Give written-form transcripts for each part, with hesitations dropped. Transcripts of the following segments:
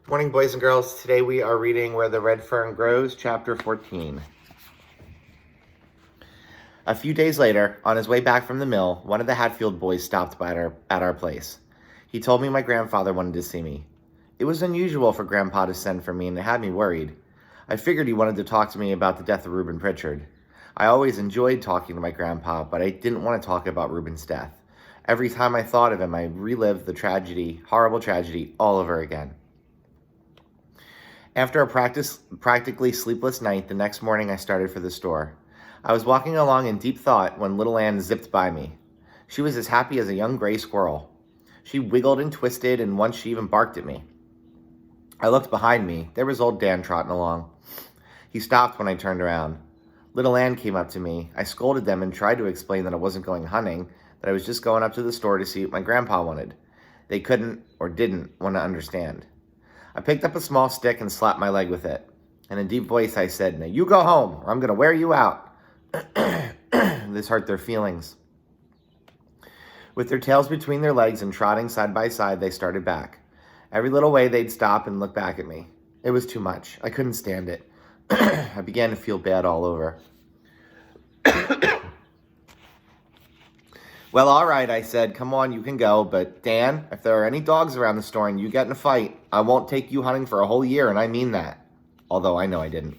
Morning, boys and girls. Today we are reading Where the Red Fern Grows, Chapter 14. A few days later, on his way back from the mill, one of the Hatfield boys stopped by at our place. He told me my grandfather wanted to see me. It was unusual for Grandpa to send for me, and it had me worried. I figured he wanted to talk to me about the death of Reuben Pritchard. I always enjoyed talking to my grandpa, but I didn't want to talk about Reuben's death. Every time I thought of him, I relived the tragedy, horrible tragedy, all over again. After a practically sleepless night, the next morning I started for the store. I was walking along in deep thought when little Ann zipped by me. She was as happy as a young gray squirrel. She wiggled and twisted, and once she even barked at me. I looked behind me. There was old Dan trotting along. He stopped when I turned around. Little Ann came up to me. I scolded them and tried to explain that I wasn't going hunting, that I was just going up to the store to see what my grandpa wanted. They couldn't or didn't want to understand. I picked up a small stick and slapped my leg with it. In a deep voice, I said, "Now you go home, or I'm going to wear you out." This hurt their feelings. With their tails between their legs and trotting side by side, they started back. Every little way, they'd stop and look back at me. It was too much. I couldn't stand it. I began to feel bad all over. "Well, all right," I said. "Come on, you can go. But Dan, if there are any dogs around the store and you get in a fight, I won't take you hunting for a whole year, and I mean that." Although I know I didn't.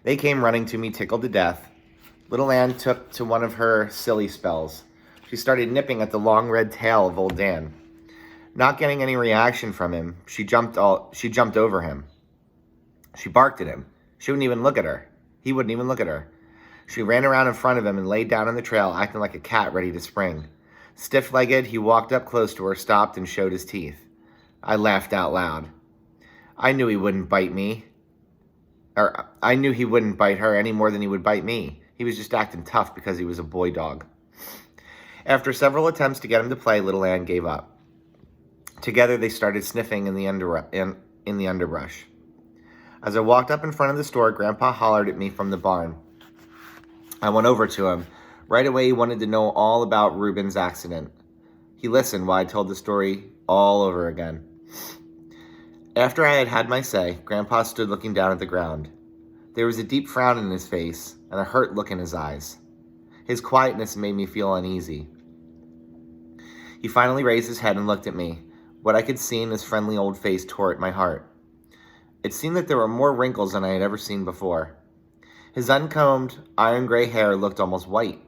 They came running to me, tickled to death. Little Ann took to one of her silly spells. She started nipping at the long red tail of old Dan. Not getting any reaction from him, she jumped over him. She barked at him. She wouldn't even look at her. He wouldn't even look at her. She ran around in front of him and laid down on the trail, acting like a cat ready to spring. Stiff-legged, he walked up close to her, stopped, and showed his teeth. I laughed out loud. I knew he wouldn't bite me. I knew he wouldn't bite her any more than he would bite me. He was just acting tough because he was a boy dog. After several attempts to get him to play, little Ann gave up. Together, they started sniffing in the underbrush. As I walked up in front of the store, Grandpa hollered at me from the barn. I went over to him. Right away, he wanted to know all about Reuben's accident. He listened while I told the story all over again. After I had had my say, Grandpa stood looking down at the ground. There was a deep frown in his face and a hurt look in his eyes. His quietness made me feel uneasy. He finally raised his head and looked at me. What I could see in his friendly old face tore at my heart. It seemed that there were more wrinkles than I had ever seen before. His uncombed, iron-gray hair looked almost white.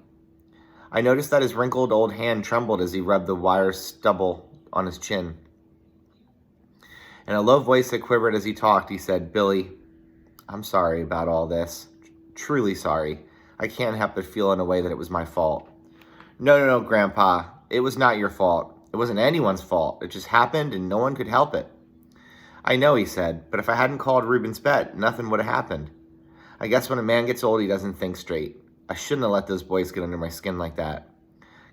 I noticed that his wrinkled old hand trembled as he rubbed the wire stubble on his chin. In a low voice that quivered as he talked, he said, "Billy, I'm sorry about all this. Truly sorry. I can't help but feel in a way that it was my fault." No, Grandpa. It was not your fault. It wasn't anyone's fault. It just happened and no one could help it." "I know," he said, "but if I hadn't called Reuben's bet, nothing would have happened. I guess when a man gets old, he doesn't think straight. I shouldn't have let those boys get under my skin like that."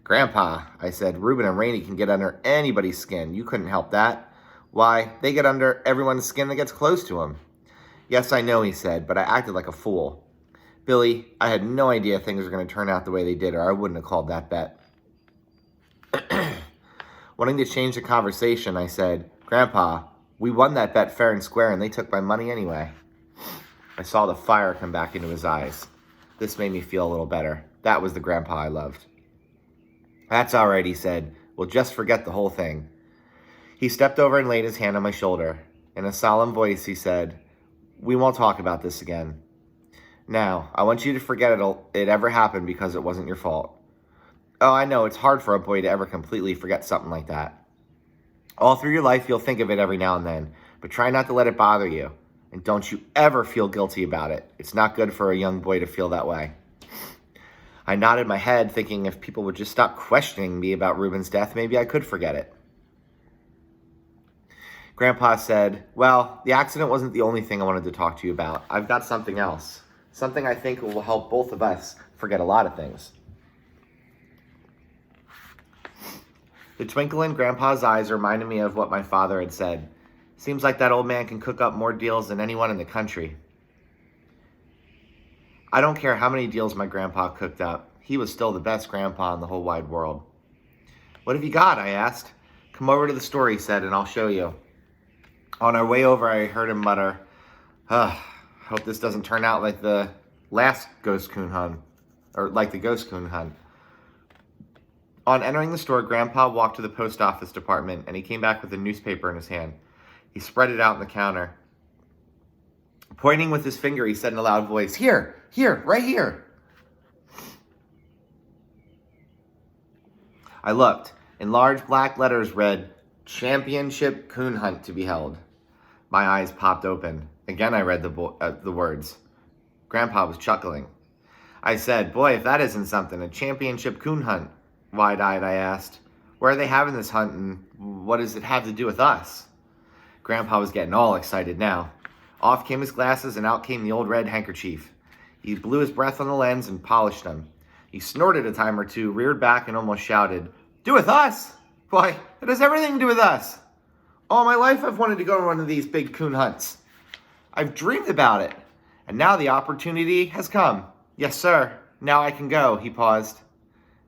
"Grandpa," I said, "Reuben and Rainey can get under anybody's skin. You couldn't help that. Why, they get under everyone's skin that gets close to them." "Yes, I know," he said, "but I acted like a fool. Billy, I had no idea things were going to turn out the way they did, or I wouldn't have called that bet." Wanting to change the conversation, I said, "Grandpa, we won that bet fair and square, and they took my money anyway." I saw the fire come back into his eyes. This made me feel a little better. That was the Grandpa I loved. "That's all right," he said. "We'll just forget the whole thing." He stepped over and laid his hand on my shoulder. In a solemn voice, he said, "We won't talk about this again. Now, I want you to forget it ever happened because it wasn't your fault." "Oh, I know, it's hard for a boy to ever completely forget something like that. All through your life, you'll think of it every now and then, but try not to let it bother you. And don't you ever feel guilty about it. It's not good for a young boy to feel that way." I nodded my head, thinking if people would just stop questioning me about Reuben's death, maybe I could forget it. Grandpa said, "Well, the accident wasn't the only thing I wanted to talk to you about. I've got something else. Something I think will help both of us forget a lot of things." The twinkle in Grandpa's eyes reminded me of what my father had said. "Seems like that old man can cook up more deals than anyone in the country." I don't care how many deals my grandpa cooked up. He was still the best grandpa in the whole wide world. "What have you got?" I asked. "Come over to the store," he said, "and I'll show you." On our way over, I heard him mutter, hope this doesn't turn out like the last ghost coon hunt, or like the ghost coon hunt. On entering the store, Grandpa walked to the post office department, and he came back with a newspaper in his hand. He spread it out on the counter. Pointing with his finger, he said in a loud voice, Here, right here. I looked. In large black letters read, Championship Coon Hunt to be held. My eyes popped open. Again I read the words. Grandpa was chuckling. I said, Boy, if that isn't something, a championship coon hunt. Wide-eyed, I asked. Where are they having this hunt, and what does it have to do with us? Grandpa was getting all excited now. Off came his glasses, and out came the old red handkerchief. He blew his breath on the lens and polished them. He snorted a time or two, reared back, and almost shouted, Do with us? Why, it has everything to do with us. All my life I've wanted to go to one of these big coon hunts. I've dreamed about it, and now the opportunity has come. Yes, sir. Now I can go, he paused.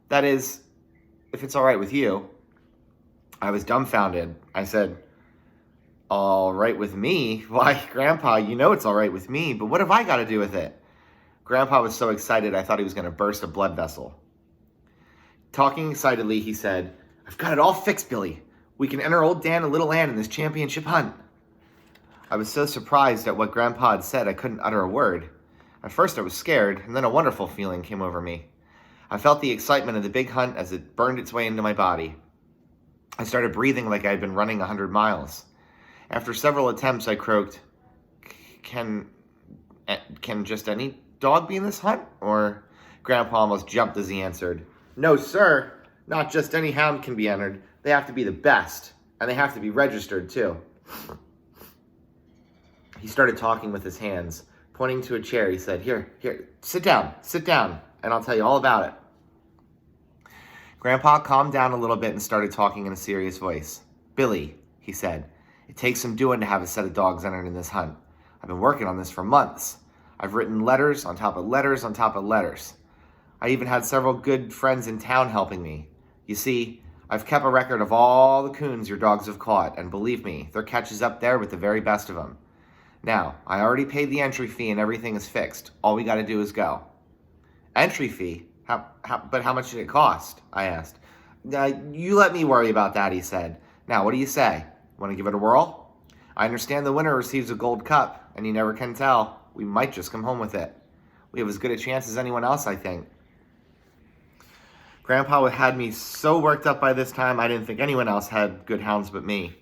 That is, if it's all right with you. I was dumbfounded. I said, All right with me? Why, Grandpa, you know it's all right with me, but what have I got to do with it? Grandpa was so excited I thought he was going to burst a blood vessel. Talking excitedly, he said, I've got it all fixed, Billy. We can enter old Dan and little Ann in this championship hunt. I was so surprised at what Grandpa had said I couldn't utter a word. At first I was scared, and then a wonderful feeling came over me. I felt the excitement of the big hunt as it burned its way into my body. I started breathing like I had been running 100 miles. After several attempts, I croaked, Can just any dog be in this hunt? Or Grandpa almost jumped as he answered, No, sir. Not just any hound can be entered. They have to be the best, and they have to be registered, too. He started talking with his hands. Pointing to a chair, he said, Here, sit down, and I'll tell you all about it. Grandpa calmed down a little bit and started talking in a serious voice. Billy, he said, it takes some doing to have a set of dogs entered in this hunt. I've been working on this for months. I've written letters on top of letters on top of letters. I even had several good friends in town helping me. You see, I've kept a record of all the coons your dogs have caught, and believe me, their catch is up there with the very best of them. Now, I already paid the entry fee and everything is fixed. All we got to do is go. Entry fee? But how much did it cost? I asked. You let me worry about that, he said. Now, what do you say? Want to give it a whirl? I understand the winner receives a gold cup, and you never can tell. We might just come home with it. We have as good a chance as anyone else, I think. Grandpa had me so worked up by this time, I didn't think anyone else had good hounds but me.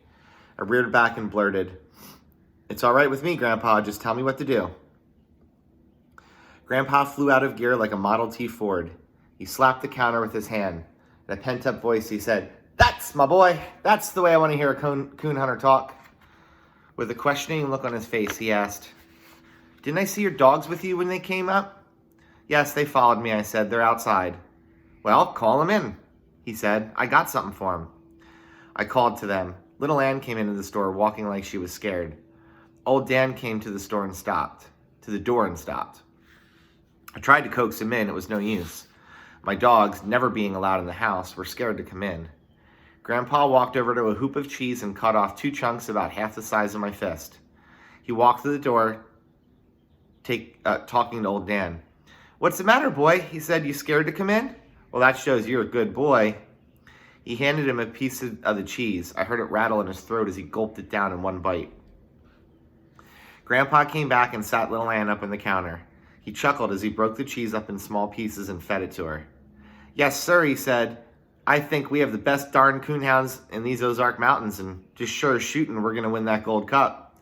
I reared back and blurted, It's all right with me, Grandpa. Just tell me what to do. Grandpa flew out of gear like a Model T Ford. He slapped the counter with his hand. In a pent-up voice, he said, That's my boy. That's the way I want to hear a coon hunter talk. With a questioning look on his face, he asked, Didn't I see your dogs with you when they came up? Yes, they followed me, I said. They're outside. Well, call them in, he said. I got something for them. I called to them. Little Ann came into the store walking like she was scared. Old Dan came to the door and stopped. I tried to coax him in. It was no use. My dogs, never being allowed in the house, were scared to come in. Grandpa walked over to a hoop of cheese and cut off 2 chunks about half the size of my fist. He walked to the door, talking to old Dan. What's the matter, boy? He said, You scared to come in? Well, that shows you're a good boy. He handed him a piece of the cheese. I heard it rattle in his throat as he gulped it down in one bite. Grandpa came back and sat little Ann up on the counter. He chuckled as he broke the cheese up in small pieces and fed it to her. Yes, sir, he said. I think we have the best darn coonhounds in these Ozark Mountains, and just sure as shooting, we're going to win that gold cup.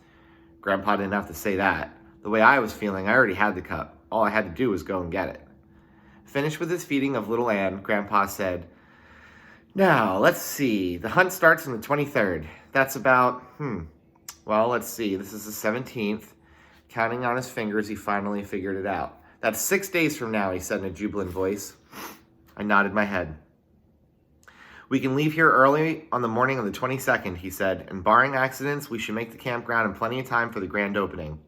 Grandpa didn't have to say that. The way I was feeling, I already had the cup. All I had to do was go and get it. Finished with his feeding of little Ann, Grandpa said, Now, let's see. The hunt starts on the 23rd. That's about, well, let's see. This is the 17th. Counting on his fingers, he finally figured it out. That's 6 days from now, he said in a jubilant voice. I nodded my head. We can leave here early on the morning of the 22nd, he said, and barring accidents, we should make the campground in plenty of time for the grand opening.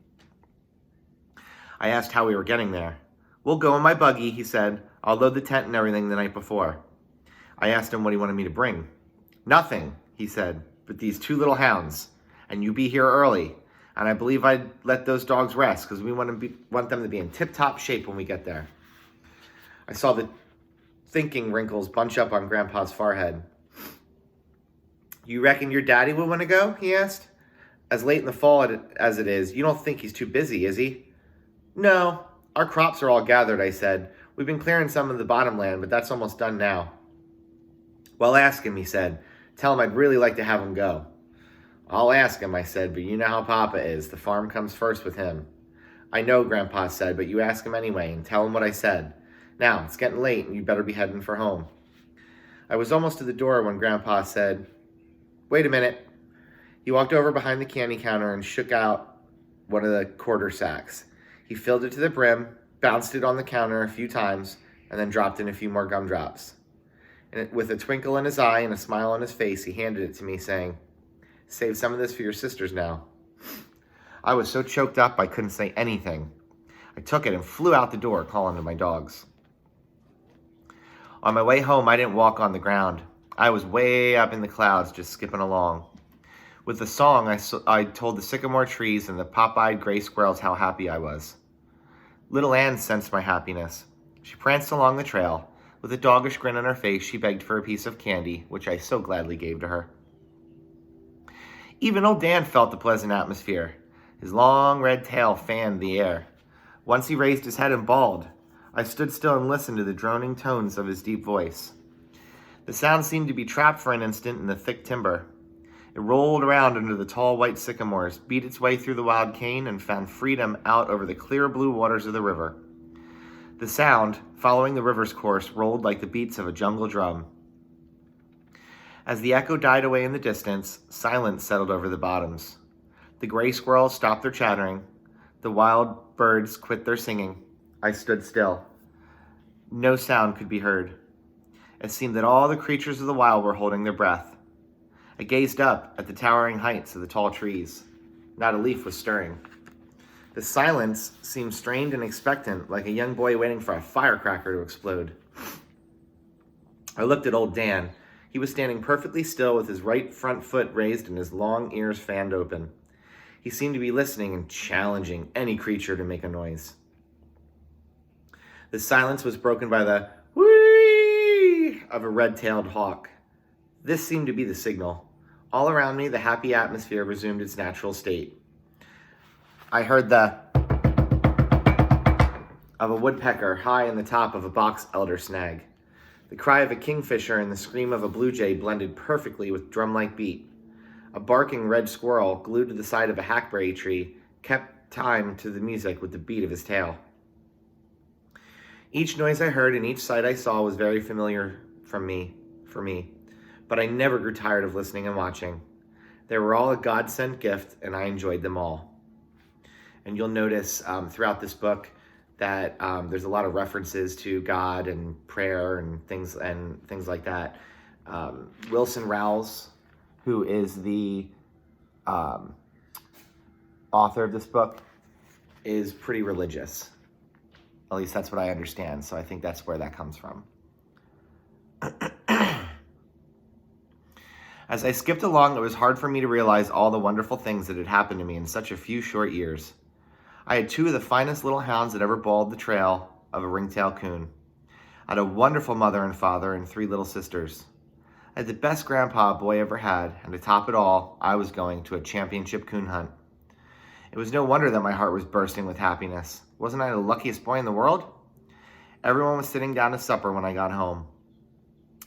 I asked how we were getting there. We'll go in my buggy, he said. I'll load the tent and everything the night before. I asked him what he wanted me to bring. Nothing, he said, but these 2 little hounds. And you be here early. And I believe I'd let those dogs rest because we want them to be in tip-top shape when we get there. I saw the thinking wrinkles bunch up on Grandpa's forehead. You reckon your daddy would want to go? He asked. As late in the fall as it is, you don't think he's too busy, is he? No, our crops are all gathered, I said. We've been clearing some of the bottomland, but that's almost done now. Well, ask him, he said. Tell him I'd really like to have him go. I'll ask him, I said, but you know how Papa is. The farm comes first with him. I know, Grandpa said, but you ask him anyway and tell him what I said. Now, it's getting late and you better be heading for home. I was almost to the door when Grandpa said, Wait a minute. He walked over behind the candy counter and shook out one of the quarter sacks. He filled it to the brim, bounced it on the counter a few times, and then dropped in a few more gumdrops. And with a twinkle in his eye and a smile on his face, he handed it to me, saying, Save some of this for your sisters now. I was so choked up I couldn't say anything. I took it and flew out the door, calling to my dogs. On my way home, I didn't walk on the ground. I was way up in the clouds, just skipping along. With the song, I told the sycamore trees and the pop-eyed gray squirrels how happy I was. Little Ann sensed my happiness. She pranced along the trail. With a doggish grin on her face, she begged for a piece of candy, which I so gladly gave to her. Even old Dan felt the pleasant atmosphere. His long red tail fanned the air. Once he raised his head and bawled. I stood still and listened to the droning tones of his deep voice. The sound seemed to be trapped for an instant in the thick timber. It rolled around under the tall white sycamores, beat its way through the wild cane, and found freedom out over the clear blue waters of the river. The sound, following the river's course, rolled like the beats of a jungle drum. As the echo died away in the distance, silence settled over the bottoms. The gray squirrels stopped their chattering. The wild birds quit their singing. I stood still. No sound could be heard. It seemed that all the creatures of the wild were holding their breath. I gazed up at the towering heights of the tall trees. Not a leaf was stirring. The silence seemed strained and expectant, like a young boy waiting for a firecracker to explode. I looked at old Dan. He was standing perfectly still with his right front foot raised and his long ears fanned open. He seemed to be listening and challenging any creature to make a noise. The silence was broken by the whee of a red-tailed hawk. This seemed to be the signal. All around me, the happy atmosphere resumed its natural state. I heard the of a woodpecker high in the top of a box elder snag. The cry of a kingfisher and the scream of a blue jay blended perfectly with drum-like beat. A barking red squirrel, glued to the side of a hackberry tree, kept time to the music with the beat of his tail. Each noise I heard and each sight I saw was very familiar for me, but I never grew tired of listening and watching. They were all a God-sent gift, and I enjoyed them all. And you'll notice throughout this book that there's a lot of references to God and prayer and things like that. Wilson Rowles, who is the author of this book, is pretty religious. At least that's what I understand, so I think that's where that comes from. As I skipped along, it was hard for me to realize all the wonderful things that had happened to me in such a few short years. I had two of the finest little hounds that ever bawled the trail of a ringtail coon. I had a wonderful mother and father and 3 little sisters. I had the best grandpa a boy ever had, and to top it all, I was going to a championship coon hunt. It was no wonder that my heart was bursting with happiness. Wasn't I the luckiest boy in the world? Everyone was sitting down to supper when I got home.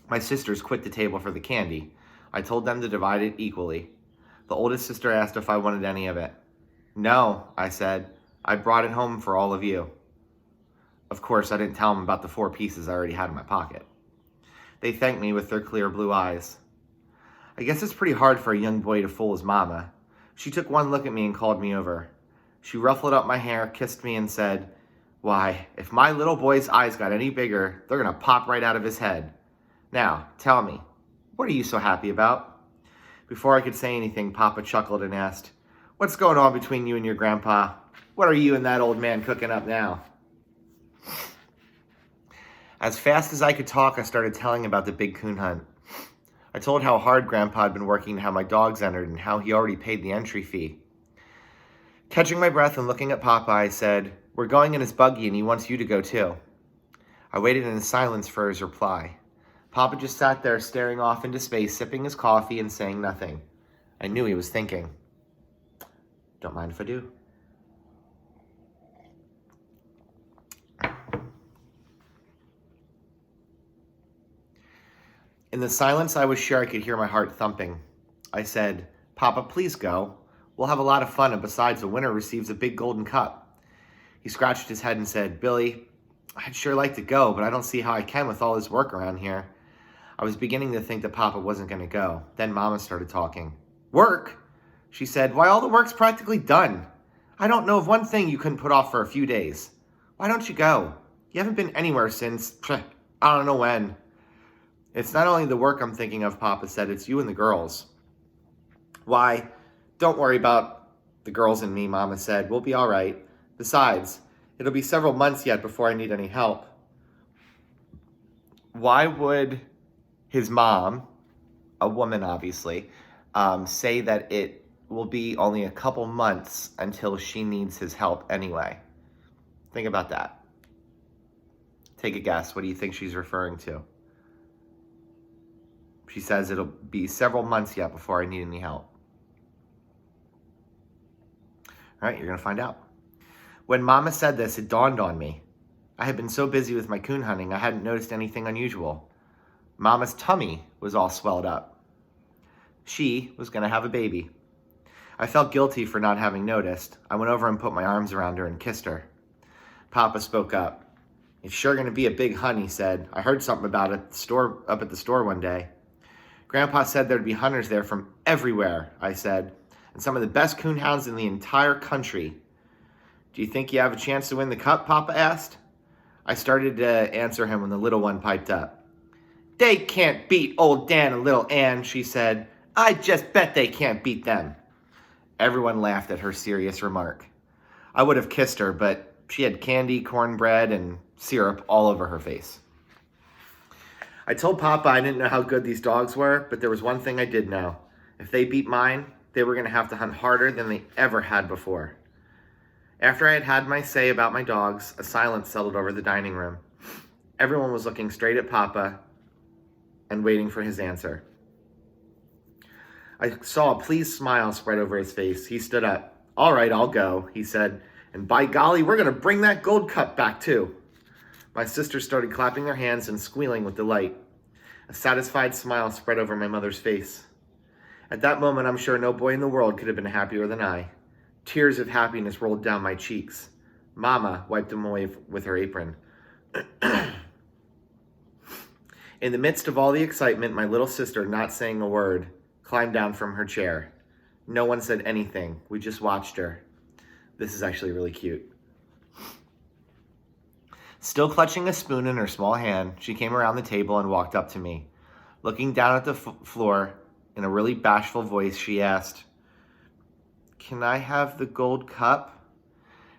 My sisters quit the table for the candy. I told them to divide it equally. The oldest sister asked if I wanted any of it. No, I said. I brought it home for all of you. Of course, I didn't tell them about the 4 pieces I already had in my pocket. They thanked me with their clear blue eyes. I guess it's pretty hard for a young boy to fool his mama. She took one look at me and called me over. She ruffled up my hair, kissed me, and said, "Why, if my little boy's eyes got any bigger, they're going to pop right out of his head. Now, tell me, what are you so happy about?" Before I could say anything, Papa chuckled and asked, "What's going on between you and your grandpa? What are you and that old man cooking up now?" As fast as I could talk, I started telling about the big coon hunt. I told how hard Grandpa had been working to have my dogs entered and how he already paid the entry fee. Catching my breath and looking at Papa, I said, "We're going in his buggy and he wants you to go too." I waited in silence for his reply. Papa just sat there staring off into space, sipping his coffee and saying nothing. I knew he was thinking. Don't mind if I do. In the silence, I was sure I could hear my heart thumping. I said, "Papa, please go. We'll have a lot of fun, and besides, the winner receives a big golden cup." He scratched his head and said, "Billy, I'd sure like to go, but I don't see how I can with all this work around here." I was beginning to think that Papa wasn't going to go. Then Mama started talking. "Work?" She said, "Why, all the work's practically done. I don't know of one thing you couldn't put off for a few days. Why don't you go? You haven't been anywhere since, I don't know when." "It's not only the work I'm thinking of," Papa said. "It's you and the girls." "Why, don't worry about the girls and me," Mama said. "We'll be all right. Besides, it'll be several months yet before I need any help." Why would his mom, a woman obviously, say that it will be only a couple months until she needs his help anyway? Think about that. Take a guess. What do you think she's referring to? She says it'll be several months yet before I need any help. All right, you're going to find out. When Mama said this, it dawned on me. I had been so busy with my coon hunting, I hadn't noticed anything unusual. Mama's tummy was all swelled up. She was going to have a baby. I felt guilty for not having noticed. I went over and put my arms around her and kissed her. Papa spoke up. "It's sure going to be a big hunt," he said. "I heard something about it up at the store one day." "Grandpa said there'd be hunters there from everywhere," I said, "and some of the best coonhounds in the entire country." "Do you think you have a chance to win the cup?" Papa asked. I started to answer him when the little one piped up. "They can't beat old Dan and little Ann," she said. "I just bet they can't beat them." Everyone laughed at her serious remark. I would have kissed her, but she had candy, cornbread, and syrup all over her face. I told Papa I didn't know how good these dogs were, but there was one thing I did know. If they beat mine, they were going to have to hunt harder than they ever had before. After I had had my say about my dogs, a silence settled over the dining room. Everyone was looking straight at Papa and waiting for his answer. I saw a pleased smile spread over his face. He stood up. "All right, I'll go," he said. "And by golly, we're going to bring that gold cup back too." My sisters started clapping their hands and squealing with delight. A satisfied smile spread over my mother's face. At that moment, I'm sure no boy in the world could have been happier than I. Tears of happiness rolled down my cheeks. Mama wiped them away with her apron. In the midst of all the excitement, my little sister, not saying a word, climbed down from her chair. No one said anything. We just watched her. This is actually really cute. Still clutching a spoon in her small hand, she came around the table and walked up to me. Looking down at the floor, in a really bashful voice, she asked, "Can I have the gold cup?"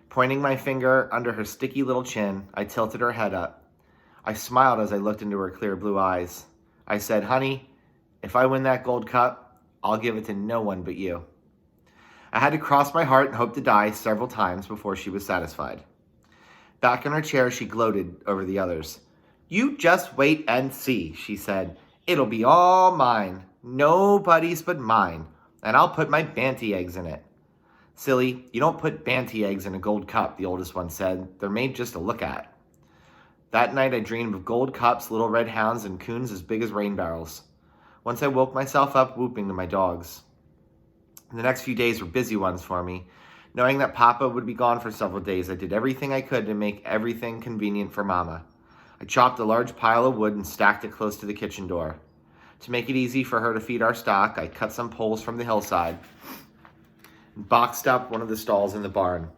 Pointing my finger under her sticky little chin, I tilted her head up. I smiled as I looked into her clear blue eyes. I said, "Honey, if I win that gold cup, I'll give it to no one but you." I had to cross my heart and hope to die several times before she was satisfied. Back in her chair, she gloated over the others. "You just wait and see," she said. "It'll be all mine. Nobody's but mine. And I'll put my Banty eggs in it." "Silly, you don't put Banty eggs in a gold cup," the oldest one said. "They're made just to look at." That night I dreamed of gold cups, little red hounds, and coons as big as rain barrels. Once I woke myself up whooping to my dogs. The next few days were busy ones for me. Knowing that Papa would be gone for several days, I did everything I could to make everything convenient for Mama. I chopped a large pile of wood and stacked it close to the kitchen door. To make it easy for her to feed our stock, I cut some poles from the hillside and boxed up one of the stalls in the barn.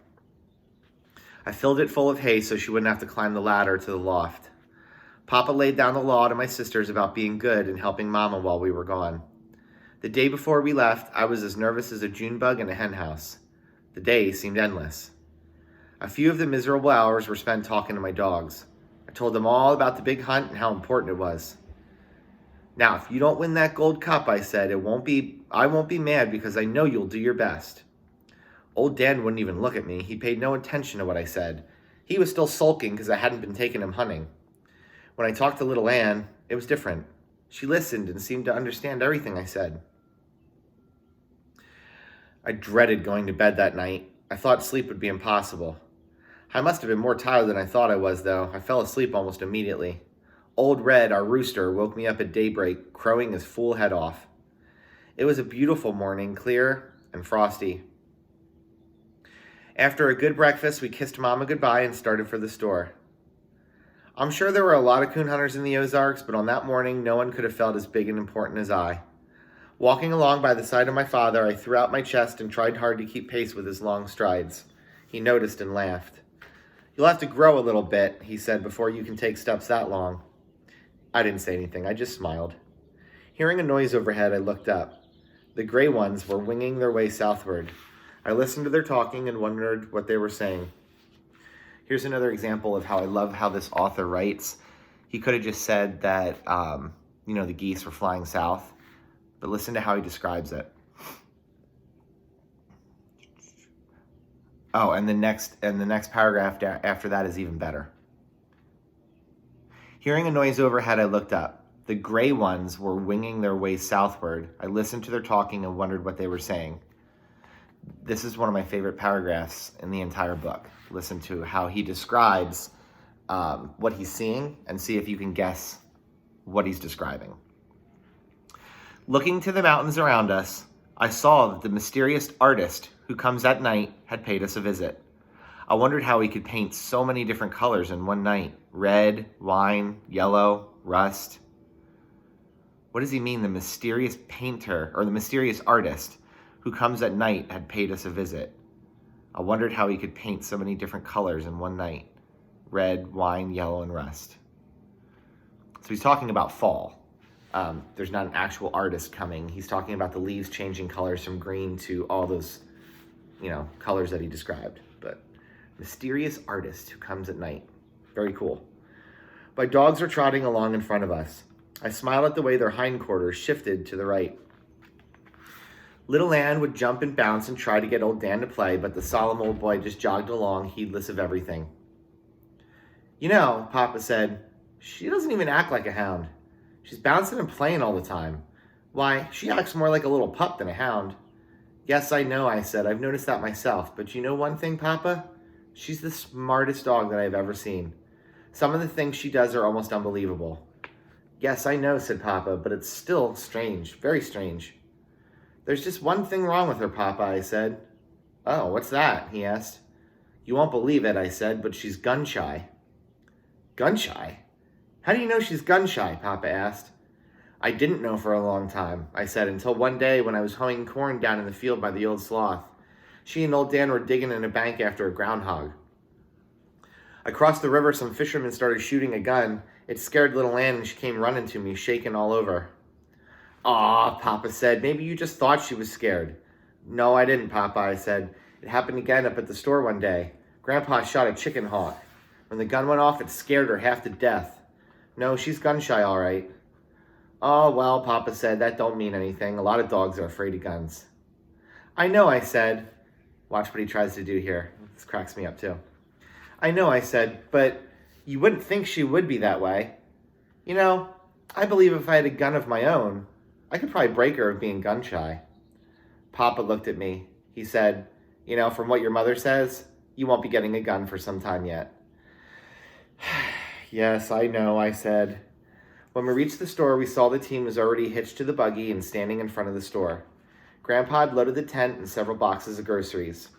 I filled it full of hay so she wouldn't have to climb the ladder to the loft. Papa laid down the law to my sisters about being good and helping Mama while we were gone. The day before we left, I was as nervous as a June bug in a hen house. The day seemed endless. A few of the miserable hours were spent talking to my dogs. I told them all about the big hunt and how important it was. Now, if you don't win that gold cup, I said, I won't be mad because I know you'll do your best. Old Dan wouldn't even look at me. He paid no attention to what I said. He was still sulking because I hadn't been taking him hunting. When I talked to little Anne, it was different. She listened and seemed to understand everything I said. I dreaded going to bed that night. I thought sleep would be impossible. I must have been more tired than I thought I was, though. I fell asleep almost immediately. Old Red, our rooster, woke me up at daybreak, crowing his fool head off. It was a beautiful morning, clear and frosty. After a good breakfast, we kissed Mama goodbye and started for the store. I'm sure there were a lot of coon hunters in the Ozarks, but on that morning, no one could have felt as big and important as I. Walking along by the side of my father, I threw out my chest and tried hard to keep pace with his long strides. He noticed and laughed. You'll have to grow a little bit, he said, before you can take steps that long. I didn't say anything. I just smiled. Hearing a noise overhead, I looked up. The gray ones were winging their way southward. I listened to their talking and wondered what they were saying. Here's another example of how I love how this author writes. He could have just said that, the geese were flying south, but listen to how he describes it. Oh, and the next paragraph after that is even better. Hearing a noise overhead, I looked up. The gray ones were winging their way southward. I listened to their talking and wondered what they were saying. This is one of my favorite paragraphs in the entire book. Listen to how he describes what he's seeing and see if you can guess what he's describing. Looking to the mountains around us, I saw that the mysterious artist who comes at night had paid us a visit. I wondered how he could paint so many different colors in one night. Red, wine, yellow, rust. What does he mean, the mysterious painter or the mysterious artist who comes at night had paid us a visit? I wondered how he could paint so many different colors in one night. Red, wine, yellow, and rust. So he's talking about fall. There's not an actual artist coming. He's talking about the leaves changing colors from green to all those, colors that he described. But mysterious artist who comes at night. Very cool. My dogs are trotting along in front of us. I smiled at the way their hindquarters shifted to the right. Little Anne would jump and bounce and try to get old Dan to play, but the solemn old boy just jogged along, heedless of everything. Papa said, she doesn't even act like a hound. She's bouncing and playing all the time. Why, she acts more like a little pup than a hound. Yes, I know, I said. I've noticed that myself. But you know one thing, Papa? She's the smartest dog that I've ever seen. Some of the things she does are almost unbelievable. Yes, I know, said Papa, but it's still strange, very strange. There's just one thing wrong with her, Papa, I said. Oh, what's that? He asked. You won't believe it, I said, but she's gun-shy. Gun-shy? How do you know she's gun-shy? Papa asked. I didn't know for a long time, I said, until one day when I was hoeing corn down in the field by the old slough. She and old Dan were digging in a bank after a groundhog. Across the river, some fishermen started shooting a gun. It scared little Anne and she came running to me, shaking all over. Aw, Papa said, maybe you just thought she was scared. No, I didn't, Papa, I said. It happened again up at the store one day. Grandpa shot a chicken hawk. When the gun went off, it scared her half to death. No, she's gun-shy, all right. Oh, well, Papa said, that don't mean anything. A lot of dogs are afraid of guns. I know, I said. Watch what he tries to do here. This cracks me up, too. I know, I said, but you wouldn't think she would be that way. I believe if I had a gun of my own, I could probably break her of being gun-shy. Papa looked at me. He said, from what your mother says, you won't be getting a gun for some time yet. Yes, I know, I said. When we reached the store, we saw the team was already hitched to the buggy and standing in front of the store. Grandpa had loaded the tent and several boxes of groceries.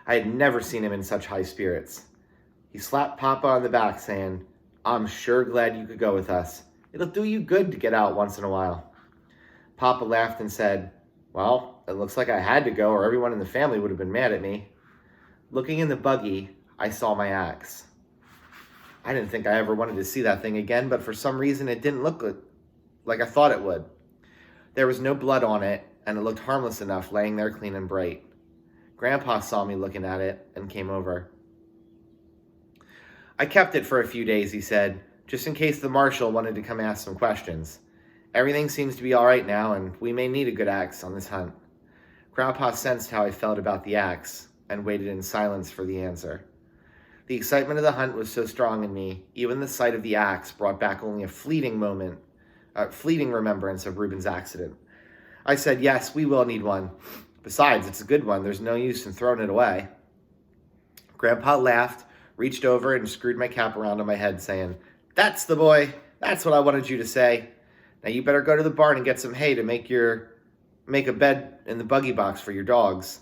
I had never seen him in such high spirits. He slapped Papa on the back, saying, I'm sure glad you could go with us. It'll do you good to get out once in a while. Papa laughed and said, well, it looks like I had to go or everyone in the family would have been mad at me. Looking in the buggy, I saw my axe. I didn't think I ever wanted to see that thing again, but for some reason it didn't look like I thought it would. There was no blood on it, and it looked harmless enough laying there clean and bright. Grandpa saw me looking at it and came over. I kept it for a few days, he said. just in case the marshal wanted to come ask some questions. Everything seems to be all right now, and we may need a good axe on this hunt. Grandpa sensed how I felt about the axe and waited in silence for the answer. The excitement of the hunt was so strong in me, even the sight of the axe brought back only a fleeting remembrance of Reuben's accident. I said, yes, we will need one. Besides, it's a good one. There's no use in throwing it away. Grandpa laughed, reached over, and screwed my cap around on my head, saying, that's the boy. That's what I wanted you to say. Now you better go to the barn and get some hay to make a bed in the buggy box for your dogs.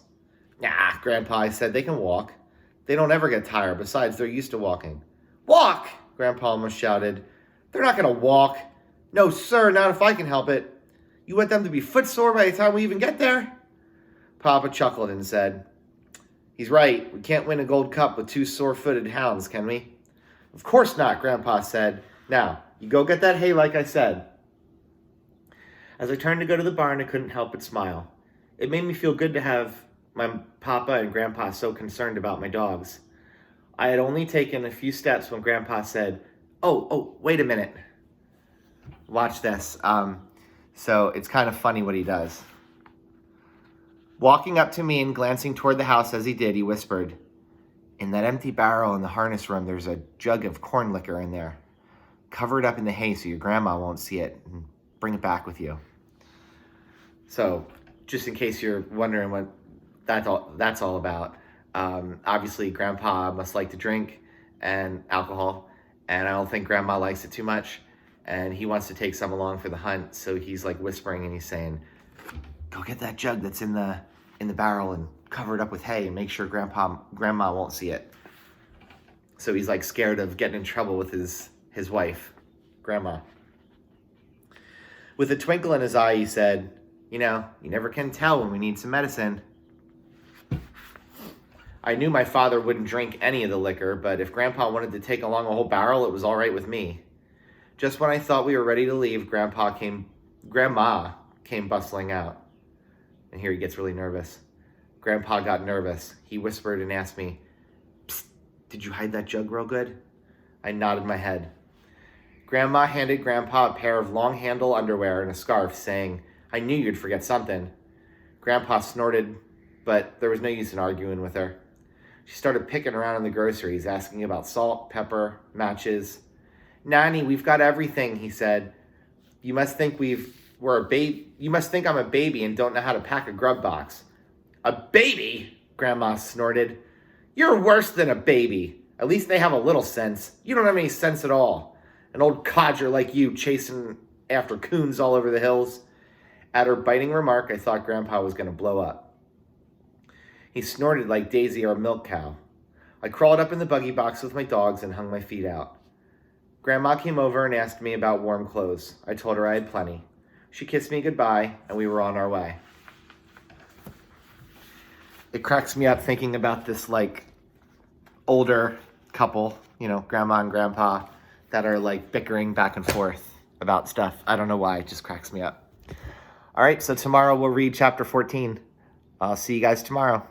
Nah, Grandpa, I said, they can walk. They don't ever get tired. Besides, they're used to walking. Walk! Grandpa almost shouted. They're not going to walk. No, sir, not if I can help it. You want them to be footsore by the time we even get there? Papa chuckled and said, he's right. We can't win a gold cup with two sore-footed hounds, can we? Of course not, Grandpa said. Now, you go get that hay like I said. As I turned to go to the barn, I couldn't help but smile. It made me feel good to have my Papa and Grandpa so concerned about my dogs. I had only taken a few steps when Grandpa said, oh, wait a minute. Watch this. So it's kind of funny what he does. Walking up to me and glancing toward the house as he did, he whispered, in that empty barrel in the harness room, there's a jug of corn liquor in there. Cover it up in the hay so your grandma won't see it, and bring it back with you. So, just in case you're wondering what that's all about, obviously Grandpa must like to drink and alcohol, and I don't think Grandma likes it too much, and he wants to take some along for the hunt, so he's like whispering and he's saying, go get that jug that's in the barrel and cover it up with hay and make sure Grandma won't see it. So he's like scared of getting in trouble with his wife, Grandma. With a twinkle in his eye, he said, you never can tell when we need some medicine. I knew my father wouldn't drink any of the liquor, but if Grandpa wanted to take along a whole barrel, it was all right with me. Just when I thought we were ready to leave, Grandma came bustling out. And here he gets really nervous. Grandpa got nervous. He whispered and asked me, psst, did you hide that jug real good? I nodded my head. Grandma handed Grandpa a pair of long-handle underwear and a scarf, saying, I knew you'd forget something. Grandpa snorted, but there was no use in arguing with her. She started picking around in the groceries, asking about salt, pepper, matches. Nanny, we've got everything, he said. You must think You must think I'm a baby and don't know how to pack a grub box. A baby? Grandma snorted. You're worse than a baby. At least they have a little sense. You don't have any sense at all. An old codger like you chasing after coons all over the hills. At her biting remark, I thought Grandpa was going to blow up. He snorted like Daisy, our milk cow. I crawled up in the buggy box with my dogs and hung my feet out. Grandma came over and asked me about warm clothes. I told her I had plenty. She kissed me goodbye, and we were on our way. It cracks me up thinking about this, older couple, Grandma and Grandpa, that are, bickering back and forth about stuff. I don't know why. It just cracks me up. All right, so tomorrow we'll read chapter 14. I'll see you guys tomorrow.